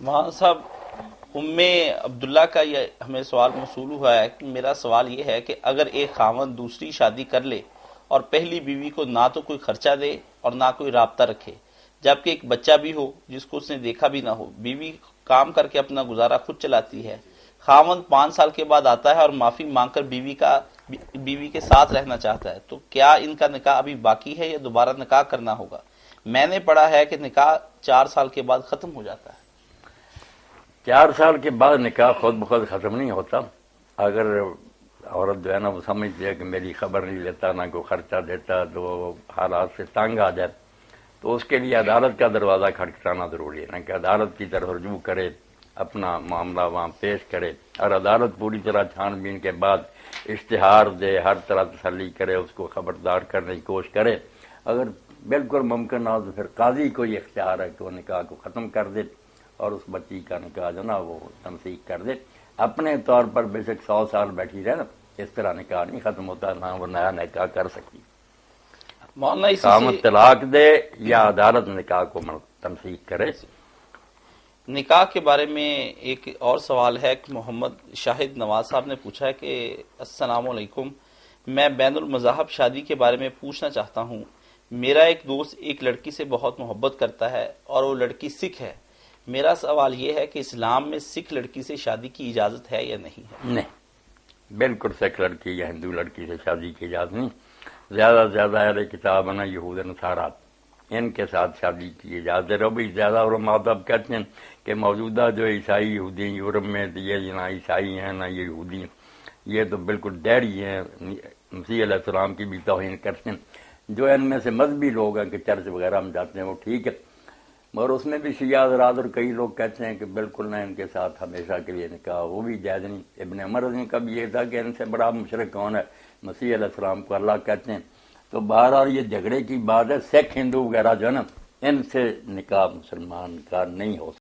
وہاں صاحب ام عبداللہ کا یہ ہمیں سوال موصول ہوا ہے کہ میرا سوال یہ ہے کہ اگر ایک خاوند دوسری شادی کر لے اور پہلی بیوی کو نہ تو کوئی خرچہ دے اور نہ کوئی رابطہ رکھے، جبکہ ایک بچہ بھی ہو جس کو اس نے دیکھا بھی نہ ہو، بیوی کام کر کے اپنا گزارا خود چلاتی ہے، خاوند 5 سال کے بعد آتا ہے اور معافی مانگ کر بیوی کے ساتھ رہنا چاہتا ہے، تو کیا ان کا نکاح ابھی باقی ہے یا دوبارہ نکاح کرنا ہوگا؟ میں نے پڑھا ہے کہ نکاح 4 سال کے بعد ختم ہو جاتا ہے۔ 4 سال کے بعد نکاح خود بخود ختم نہیں ہوتا۔ اگر عورت جو ہے نا وہ سمجھتی ہے کہ میری خبر نہیں لیتا، نہ کوئی خرچہ دیتا، تو حالات سے تنگ آ جائے تو اس کے لیے عدالت کا دروازہ کھٹکھٹانا ضروری ہے نا، کہ عدالت کی طرف رجوع کرے، اپنا معاملہ وہاں پیش کرے، اور عدالت پوری طرح چھان بین کے بعد اشتہار دے، ہر طرح تسلی کرے، اس کو خبردار کرنے کی کوشش کرے۔ اگر بالکل ممکن نہ ہو تو پھر قاضی کو یہ اختیار ہے کہ وہ نکاح کو ختم کر دے اور اس بچی کا نکاح جو نا وہ تمسیک کر دے۔ اپنے طور پر بے شک 100 سال بیٹھی رہے نا، اس طرح نکاح نہیں ختم ہوتا، نہ وہ نیا نکاح کر سکتی۔ مولانا اسی خامد سے طلاق دے یا عدالت نکاح کو تمسیک کرے۔ نکاح کے بارے میں ایک اور سوال ہے کہ محمد شاہد نواز صاحب نے پوچھا ہے کہ السلام علیکم، میں بین المذاہب شادی کے بارے میں پوچھنا چاہتا ہوں۔ میرا ایک دوست ایک لڑکی سے بہت محبت کرتا ہے اور وہ لڑکی سکھ ہے۔ میرا سوال یہ ہے کہ اسلام میں سکھ لڑکی سے شادی کی اجازت ہے یا نہیں ہے؟ نہیں، بالکل سکھ لڑکی یا ہندو لڑکی سے شادی کی اجازت نہیں۔ زیادہ سے زیادہ اہل کتاب ہے نا، یہود نصارا، ان کے ساتھ شادی کی اجازت ہے۔ بھی زیادہ علماء اب کہتے ہیں کہ موجودہ جو عیسائی یہودی یورپ میں یہ نہ عیسائی ہیں نہ یہ یہودی ہیں، یہ تو بالکل ڈیری ہیں، مسیح علیہ السلام کی بھی توہین کرتے ہیں۔ جو ان میں سے مذہبی لوگ ہیں کہ چرچ وغیرہ میں جاتے ہیں وہ ٹھیک ہے، مگر اس میں بھی شیعہ حضرات اور کئی لوگ کہتے ہیں کہ بالکل نہ، ان کے ساتھ ہمیشہ کے لیے نکاح، وہ بھی جائز نہیں۔ ابن عمر رضی کا بھی یہ تھا کہ ان سے بڑا مشرک کون ہے، مسیح علیہ السلام کو اللہ کہتے ہیں۔ تو بہرحال یہ جھگڑے کی بات ہے، سکھ ہندو وغیرہ جو ہے نا، ان سے نکاح مسلمان کا نہیں ہو سکتا۔